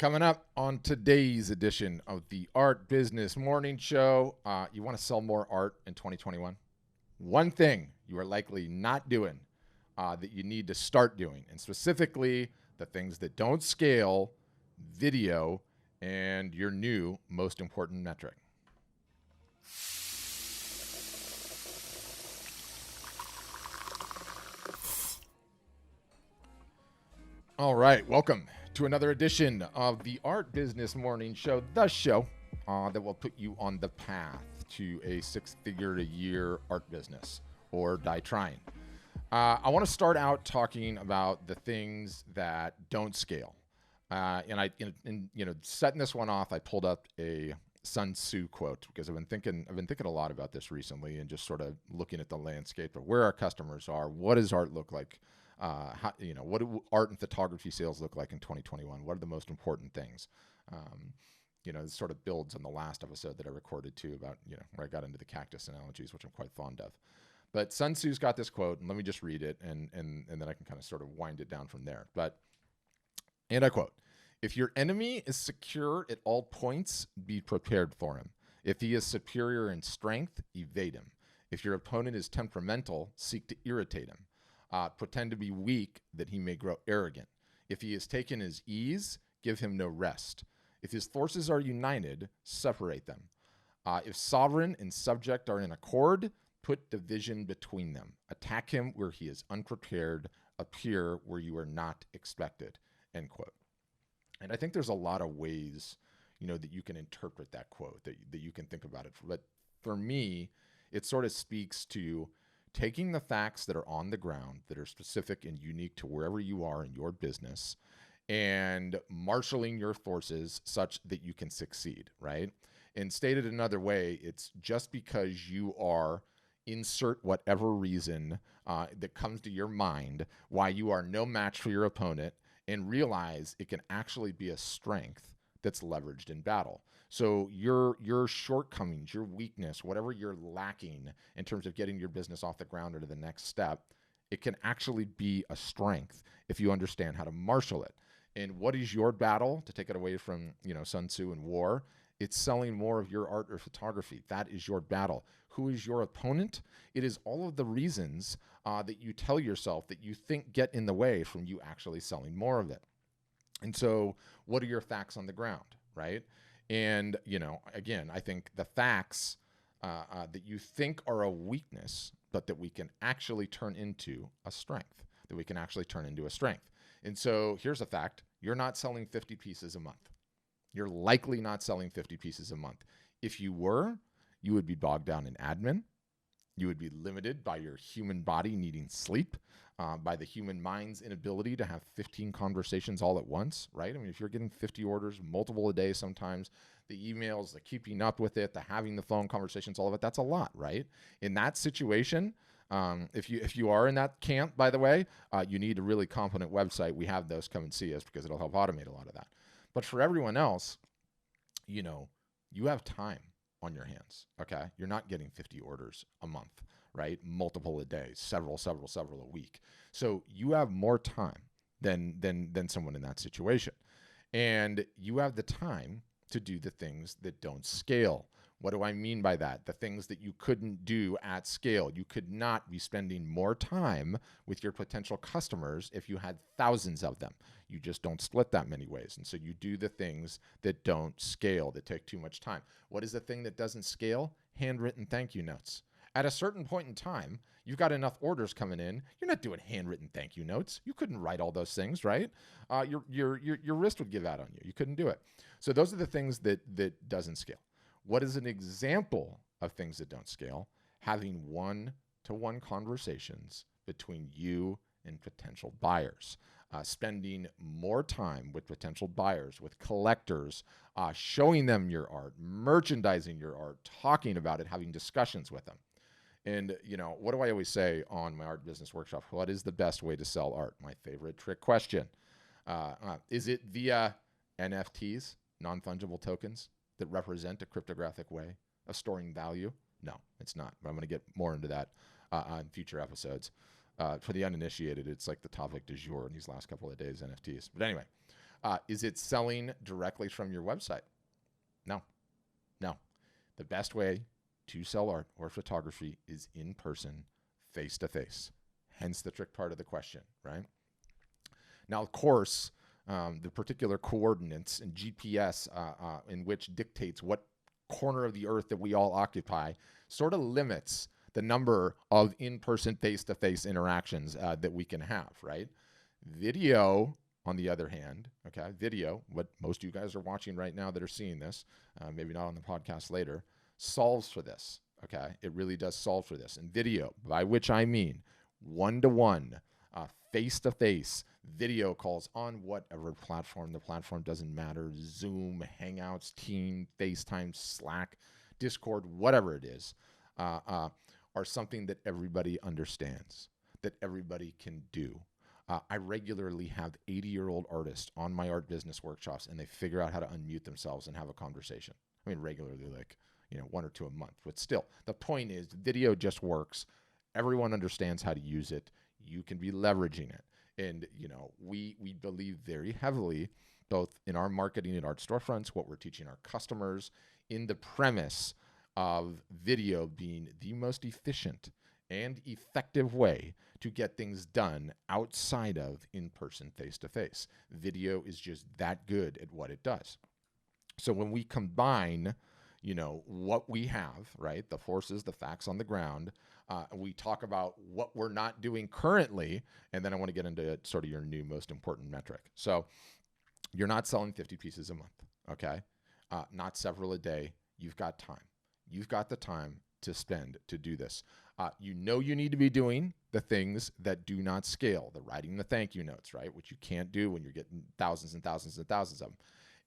Coming up on today's edition of the Art Business Morning Show, you want to sell more art in 2021? One thing you are likely not doing that you need to start doing, and specifically the things that don't scale, video, and your new most important metric. All right, welcome to another edition of the Art Business Morning Show, the show that will put you on the path to a six-figure-a-year art business or die trying. I want to start out talking about the things that don't scale. In setting this one off, I pulled up a Sun Tzu quote because I've been thinking a lot about this recently and just sort of looking at the landscape of where our customers are. What does art look like? What do art and photography sales look like in 2021? What are the most important things? It sort of builds on the last episode that I recorded too about, where I got into the cactus analogies, which I'm quite fond of. But Sun Tzu's got this quote, and let me just read it, and then I can kind of sort of wind it down from there. And I quote, "If your enemy is secure at all points, be prepared for him. If he is superior in strength, evade him. If your opponent is temperamental, seek to irritate him. Pretend to be weak that he may grow arrogant. If he has taken his ease, give him no rest. If his forces are united, separate them. If sovereign and subject are in accord, put division between them. Attack him where he is unprepared, appear where you are not expected," end quote. And I think there's a lot of ways, that you can interpret that quote, that you can think about it. But for me, it sort of speaks to taking the facts that are on the ground that are specific and unique to wherever you are in your business and marshaling your forces such that you can succeed, right? And stated another way, it's just because you are insert whatever reason that comes to your mind why you are no match for your opponent, and realize it can actually be a strength that's leveraged in battle. So your shortcomings, your weakness, whatever you're lacking in terms of getting your business off the ground or to the next step, it can actually be a strength if you understand how to marshal it. And what is your battle, to take it away from Sun Tzu and war? It's selling more of your art or photography. That is your battle. Who is your opponent? It is all of the reasons that you tell yourself that you think get in the way from you actually selling more of it. And so what are your facts on the ground, right? And, again, I think the facts that you think are a weakness, but that we can actually turn into a strength, And so here's a fact. You're not selling 50 pieces a month. You're likely not selling 50 pieces a month. If you were, you would be bogged down in admin. You would be limited by your human body needing sleep, by the human mind's inability to have 15 conversations all at once, right? I mean, if you're getting 50 orders, multiple a day sometimes, the emails, the keeping up with it, the having the phone conversations, all of it, that's a lot, right? In that situation, if you are in that camp, by the way, you need a really competent website. We have those. Come and see us because it'll help automate a lot of that. But for everyone else, you have time on your hands, okay? You're not getting 50 orders a month, right? Multiple a day, several a week. So you have more time than someone in that situation. And you have the time to do the things that don't scale. What do I mean by that? The things that you couldn't do at scale. You could not be spending more time with your potential customers if you had thousands of them. You just don't split that many ways. And so you do the things that don't scale, that take too much time. What is the thing that doesn't scale? Handwritten thank you notes. At a certain point in time, you've got enough orders coming in. You're not doing handwritten thank you notes. You couldn't write all those things, right? Your wrist would give out on you. You couldn't do it. So those are the things that doesn't scale. What is an example of things that don't scale? Having one-to-one conversations between you and potential buyers. Spending more time with potential buyers, with collectors, showing them your art, merchandising your art, talking about it, having discussions with them. And, what do I always say on my art business workshop? What is the best way to sell art? My favorite trick question. Is it via NFTs, non-fungible tokens, that represent a cryptographic way of storing value? No, it's not. But I'm going to get more into that on future episodes. For the uninitiated, it's like the topic du jour in these last couple of days, NFTs. But anyway, Is it selling directly from your website? No, no. The best way to sell art or photography is in person, face to face. Hence the trick part of the question, right? Now, of course, the particular coordinates and GPS in which dictates what corner of the earth that we all occupy sort of limits the number of in-person face-to-face interactions that we can have, right? Video, on the other hand, okay, video, what most of you guys are watching right now that are seeing this, maybe not on the podcast later, solves for this, okay? It really does solve for this. And video, by which I mean one-to-one, face-to-face video calls on whatever platform. The platform doesn't matter. Zoom, Hangouts, Team, FaceTime, Slack, Discord, whatever it is, are something that everybody understands, that everybody can do. I regularly have 80-year-old artists on my art business workshops, and they figure out how to unmute themselves and have a conversation. I mean, regularly, like, one or two a month. But still, the point is video just works. Everyone understands how to use it. You can be leveraging it. And, we believe very heavily, both in our marketing and art storefronts, what we're teaching our customers, in the premise of video being the most efficient and effective way to get things done outside of in-person face-to-face. Video is just that good at what it does. So when we combine, what we have, right, the forces, the facts on the ground, we talk about what we're not doing currently, and then I want to get into sort of your new most important metric. So you're not selling 50 pieces a month, okay? Not several a day. You've got time. You've got the time to spend to do this. You need to be doing the things that do not scale, the writing the thank you notes, right, which you can't do when you're getting thousands and thousands and thousands of them.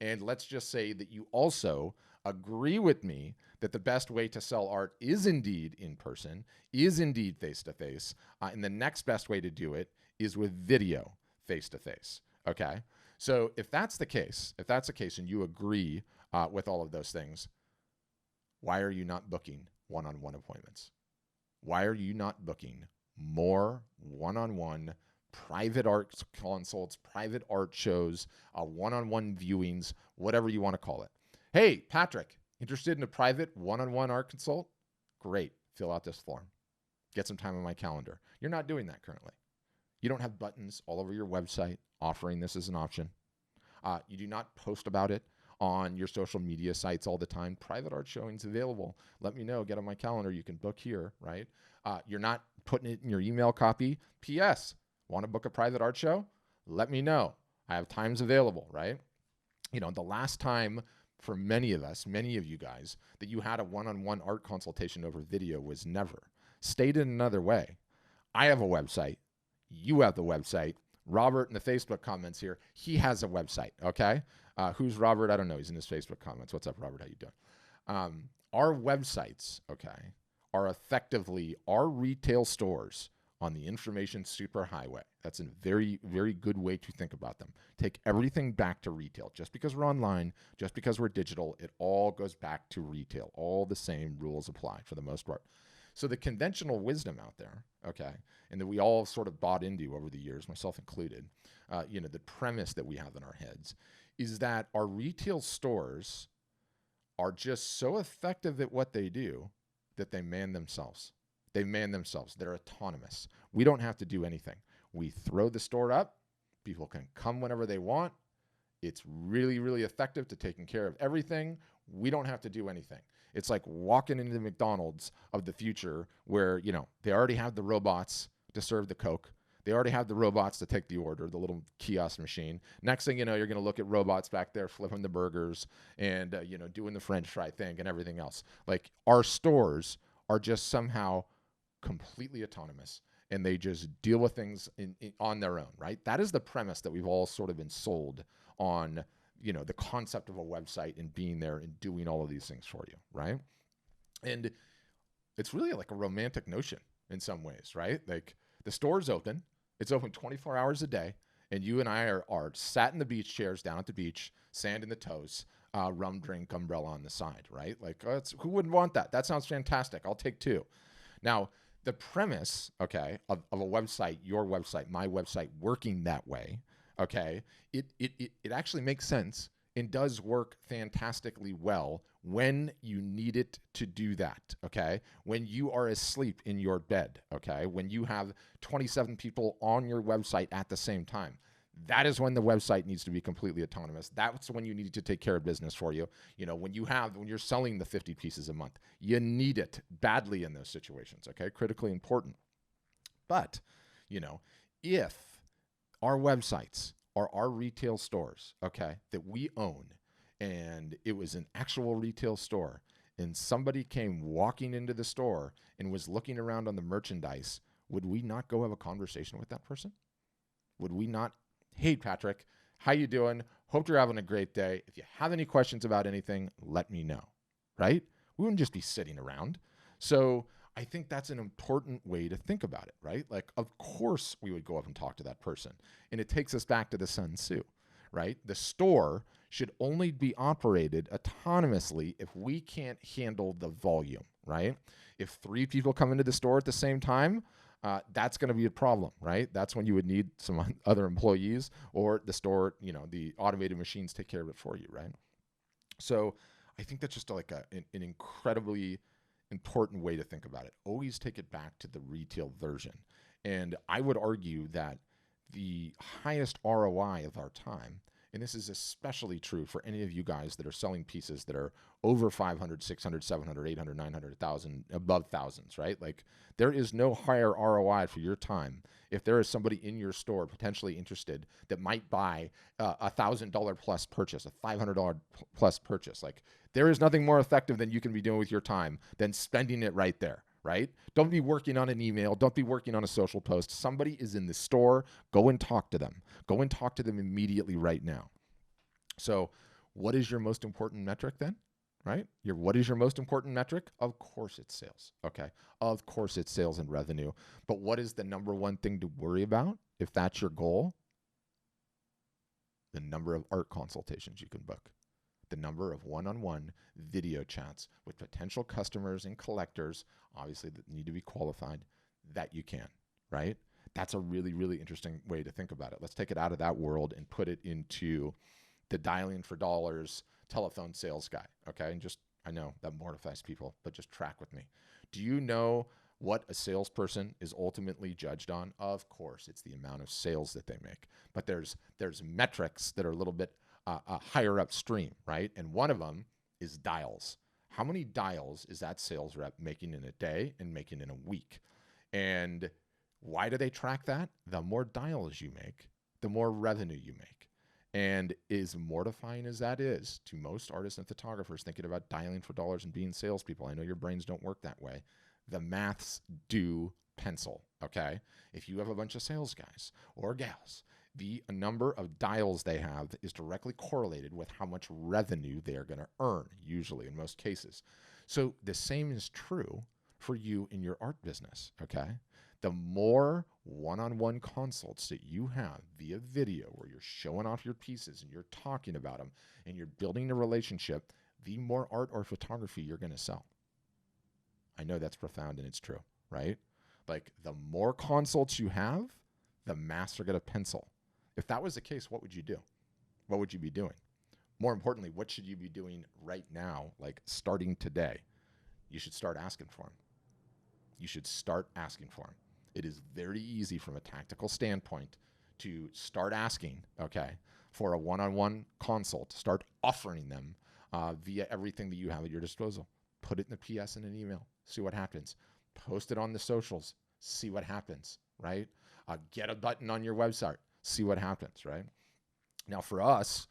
And let's just say that you also agree with me that the best way to sell art is indeed in person, is indeed face-to-face, and the next best way to do it is with video face-to-face, okay? So if that's the case, and you agree with all of those things, why are you not booking one-on-one appointments? Why are you not booking more one-on-one private art consults, private art shows, one-on-one viewings, whatever you want to call it? Hey, Patrick, interested in a private one-on-one art consult? Great. Fill out this form. Get some time on my calendar. You're not doing that currently. You don't have buttons all over your website offering this as an option. You do not post about it on your social media sites all the time. Private art showings available. Let me know. Get on my calendar. You can book here, right? You're not putting it in your email copy. P.S. Want to book a private art show? Let me know. I have times available, right? The last time for many of you guys, that you had a one-on-one art consultation over video was never. Stated another way, I have a website. You have the website. Robert in the Facebook comments here, he has a website, okay? Who's Robert? I don't know. He's in his Facebook comments. What's up, Robert? How you doing? Our websites, okay, are effectively our retail stores on the information superhighway. That's a very, very good way to think about them. Take everything back to retail. Just because we're online, just because we're digital, it all goes back to retail. All the same rules apply for the most part. So the conventional wisdom out there, okay, and that we all sort of bought into over the years, myself included, the premise that we have in our heads is that our retail stores are just so effective at what they do that they man themselves. They're autonomous. We don't have to do anything. We throw the store up. People can come whenever they want. It's really, really effective to taking care of everything. We don't have to do anything. It's like walking into the McDonald's of the future where, they already have the robots to serve the Coke. They already have the robots to take the order, the little kiosk machine. Next thing you know, you're going to look at robots back there flipping the burgers and, doing the French fry thing and everything else. Like, our stores are just somehow completely autonomous, and they just deal with things on their own, right? That is the premise that we've all sort of been sold on, the concept of a website and being there and doing all of these things for you, right? And it's really like a romantic notion in some ways, right? Like, the store's open. It's open 24 hours a day, and you and I are sat in the beach chairs down at the beach, sand in the toes, rum drink, umbrella on the side, right? Like, who wouldn't want that? That sounds fantastic. I'll take two. Now, the premise, okay, of a website, your website, my website, working that way, okay, it actually makes sense and does work fantastically well when you need it to do that, okay? When you are asleep in your bed, okay? When you have 27 people on your website at the same time. That is when the website needs to be completely autonomous. That's when you need to take care of business for you. You know, when you're selling the 50 pieces a month, you need it badly in those situations, okay? Critically important. But, you know, if our websites are our retail stores, okay, that we own, and it was an actual retail store, and somebody came walking into the store and was looking around on the merchandise, would we not go have a conversation with that person? Would we not, hey, Patrick, how you doing? Hope you're having a great day. If you have any questions about anything, let me know, right? We wouldn't just be sitting around. So I think that's an important way to think about it, right? Like, of course we would go up and talk to that person. And it takes us back to the Sun Tzu, right? The store should only be operated autonomously if we can't handle the volume, right? If 3 people come into the store at the same time, that's going to be a problem, right? That's when you would need some other employees, or the store, you know, the automated machines take care of it for you, right? So I think that's just like an incredibly important way to think about it. Always take it back to the retail version. And I would argue that the highest ROI of our time, and this is especially true for any of you guys that are selling pieces that are over 500, 600, 700, 800, 900, 1,000, above thousands, right? Like, there is no higher ROI for your time if there is somebody in your store potentially interested that might buy a $1,000 plus purchase, a $500 plus purchase. Like, there is nothing more effective than you can be doing with your time than spending it right there, right? Don't be working on an email. Don't be working on a social post. Somebody is in the store. Go and talk to them. Go and talk to them immediately right now. So what is your most important metric then? Right? What is your most important metric? Of course it's sales. Okay. Of course it's sales and revenue. But what is the number one thing to worry about if that's your goal? The number of art consultations you can book. The number of one-on-one video chats with potential customers and collectors, obviously that need to be qualified, that you can, right? That's a really, really interesting way to think about it. Let's take it out of that world and put it into the dialing for dollars telephone sales guy, okay? And just, I know that mortifies people, but just track with me. Do you know what a salesperson is ultimately judged on? Of course, it's the amount of sales that they make. But there's metrics that are a little bit higher upstream, right? And one of them is dials. How many dials is that sales rep making in a day and making in a week? And why do they track that? The more dials you make, the more revenue you make. And as mortifying as that is to most artists and photographers thinking about dialing for dollars and being salespeople, I know your brains don't work that way. The maths do pencil, okay? If you have a bunch of sales guys or gals, the number of dials they have is directly correlated with how much revenue they're going to earn, usually in most cases. So the same is true for you in your art business, okay? The more one-on-one consults that you have via video where you're showing off your pieces and you're talking about them and you're building a relationship, the more art or photography you're going to sell. I know that's profound and it's true, right? Like, the more consults you have, the maths are going to pencil. If that was the case, what would you do? What would you be doing? More importantly, what should you be doing right now, like starting today? You should start asking for them. You should start asking for them. It is very easy from a tactical standpoint to start asking, okay, for a one-on-one consult. Start offering them via everything that you have at your disposal. Put it in the PS in an email. See what happens. Post it on the socials. See what happens, right? Get a button on your website. See what happens, right? Now, for us,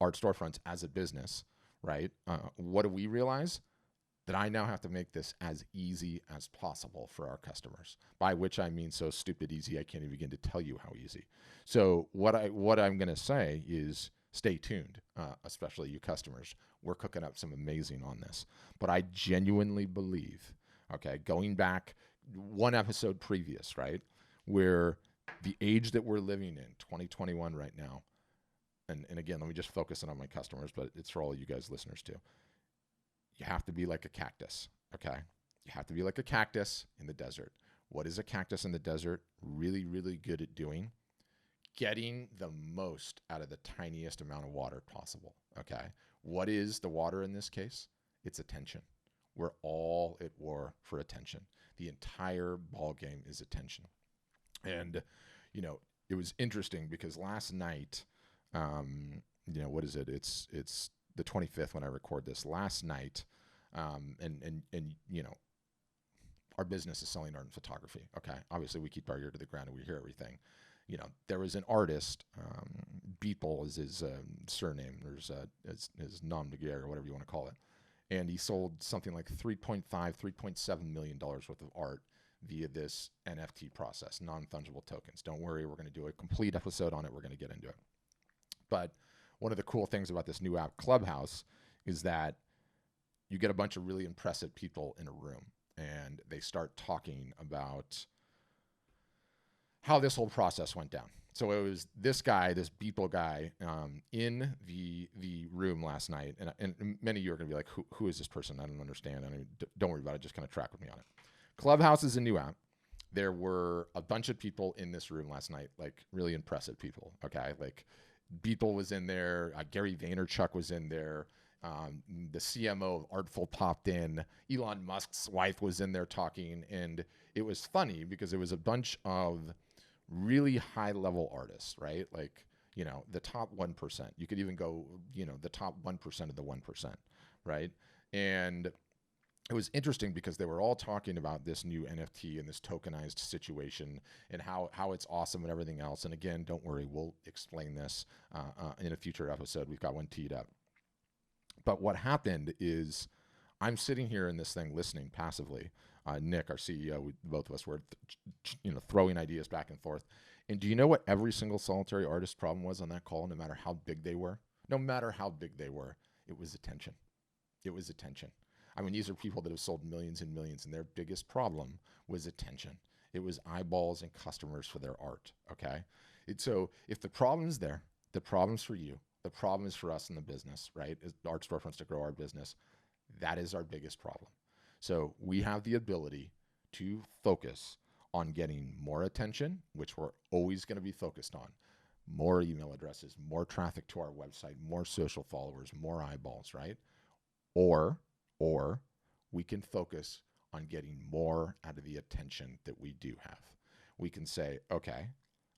Art Storefronts as a business, right, what do we realize? That I now have to make this as easy as possible for our customers, by which I mean so stupid easy I can't even begin to tell you how easy. So what I'm going to say is stay tuned, especially you customers. We're cooking up some amazing on this. But I genuinely believe, okay, going back one episode previous, right, where the age that we're living in, 2021 right now, and again, let me just focus in on my customers, but it's for all you guys listeners too. You have to be like a cactus, okay? You have to be like a cactus in the desert. What is a cactus in the desert really, really good at doing? getting the most out of the tiniest amount of water possible. Okay. What is the water in this case? It's attention. We're all at war for attention. The entire ball game is attention. And, it was interesting because last night, what is it? It's the 25th when I record this. Last night, and our business is selling art and photography. Okay. Obviously we keep our ear to the ground and we hear everything. There was an artist, Beeple is his surname. There's his nom de guerre, or whatever you want to call it. And he sold something like $3.7 million worth of art via this NFT process, non-fungible tokens. Don't worry, we're going to do a complete episode on it. We're going to get into it. But one of the cool things about this new app, Clubhouse, is that you get a bunch of really impressive people in a room, and they start talking about how this whole process went down. So it was this guy, this Beeple guy, in the room last night, and many of you are going to be like, who is this person? I don't understand. Don't worry about it. Just kind of track with me on it. Clubhouse is a new app. There were a bunch of people in this room last night, like really impressive people. Okay, like Beeple was in there, Gary Vaynerchuk was in there, the CMO of Artful popped in, Elon Musk's wife was in there talking, and it was funny because it was a bunch of really high-level artists, right? Like, the top 1%. You could even go, the top 1% of the 1%, right? And it was interesting because they were all talking about this new NFT and this tokenized situation and how it's awesome and everything else. And again, don't worry, we'll explain this in a future episode. We've got one teed up. But what happened is I'm sitting here in this thing listening passively. Nick, our CEO, both of us were throwing ideas back and forth. And do you know what every single solitary artist problem was on that call, no matter how big they were? No matter how big they were, it was attention. It was attention. I mean, these are people that have sold millions and millions, and their biggest problem was attention. It was eyeballs and customers for their art, okay? So if the problem's there, the problem's for you, the problem is for us in the business, right? As art storefronts to grow our business, that is our biggest problem. So we have the ability to focus on getting more attention, which we're always going to be focused on, more email addresses, more traffic to our website, more social followers, more eyeballs, right? Or we can focus on getting more out of the attention that we do have. We can say, okay,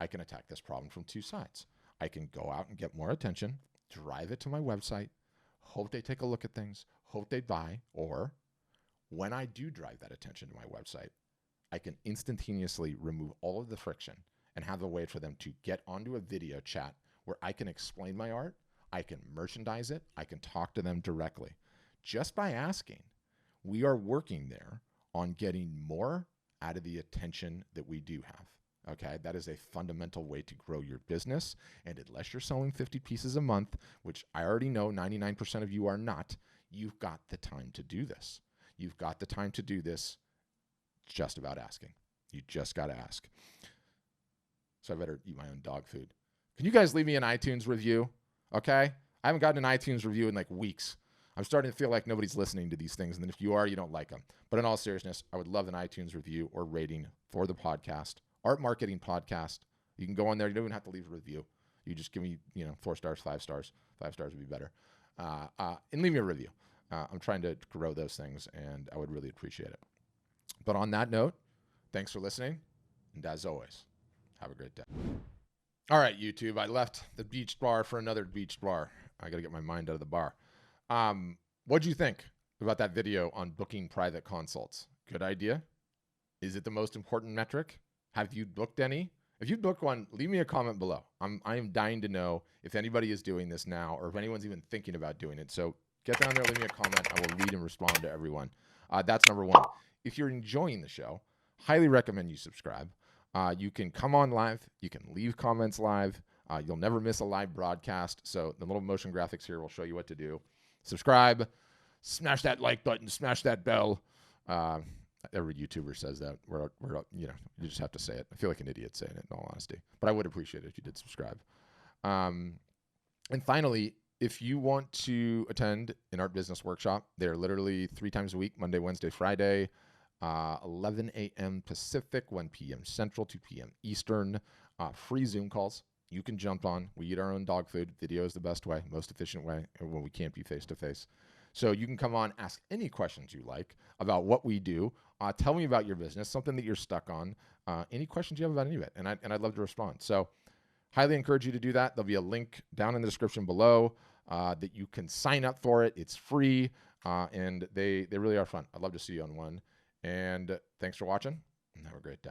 I can attack this problem from two sides. I can go out and get more attention, drive it to my website, hope they take a look at things, hope they buy, or when I do drive that attention to my website, I can instantaneously remove all of the friction and have a way for them to get onto a video chat where I can explain my art, I can merchandise it, I can talk to them directly. Just by asking, we are working there on getting more out of the attention that we do have. Okay, that is a fundamental way to grow your business. And unless you're selling 50 pieces a month, which I already know 99% of you are not, you've got the time to do this. You've got the time to do this. Just about asking. You just got to ask. So I better eat my own dog food. Can you guys leave me an iTunes review? Okay? I haven't gotten an iTunes review in like weeks. I'm starting to feel like nobody's listening to these things. And then if you are, you don't like them. But in all seriousness, I would love an iTunes review or rating for the podcast. Art Marketing Podcast. You can go on there. You don't even have to leave a review. You just give me, 4 stars, 5 stars. 5 stars would be better. And leave me a review. I'm trying to grow those things, and I would really appreciate it. But on that note, thanks for listening. And as always, have a great day. All right, YouTube. I left the beach bar for another beach bar. I got to get my mind out of the bar. What'd you think about that video on booking private consults? Good idea? Is it the most important metric? Have you booked any? If you booked one, leave me a comment below. I am dying to know if anybody is doing this now or if anyone's even thinking about doing it. So get down there, leave me a comment. I will read and respond to everyone. That's number one. If you're enjoying the show, highly recommend you subscribe. You can come on live. You can leave comments live. You'll never miss a live broadcast. So the little motion graphics here will show you what to do. Subscribe, smash that like button, smash that bell. Every YouTuber says that. You just have to say it. I feel like an idiot saying it, in all honesty. But I would appreciate it if you did subscribe. And finally, if you want to attend an art business workshop, they're literally 3 times a week, Monday, Wednesday, Friday, 11 a.m. Pacific, 1 p.m. Central, 2 p.m. Eastern, free Zoom calls. You can jump on. We eat our own dog food. Video is the best way, most efficient way when we can't be face to face. So you can come on, ask any questions you like about what we do. Tell me about your business, something that you're stuck on, any questions you have about any of it, and I'd love to respond. So highly encourage you to do that. There'll be a link down in the description below that you can sign up for it. It's free, and they really are fun. I'd love to see you on one. And thanks for watching, and have a great day.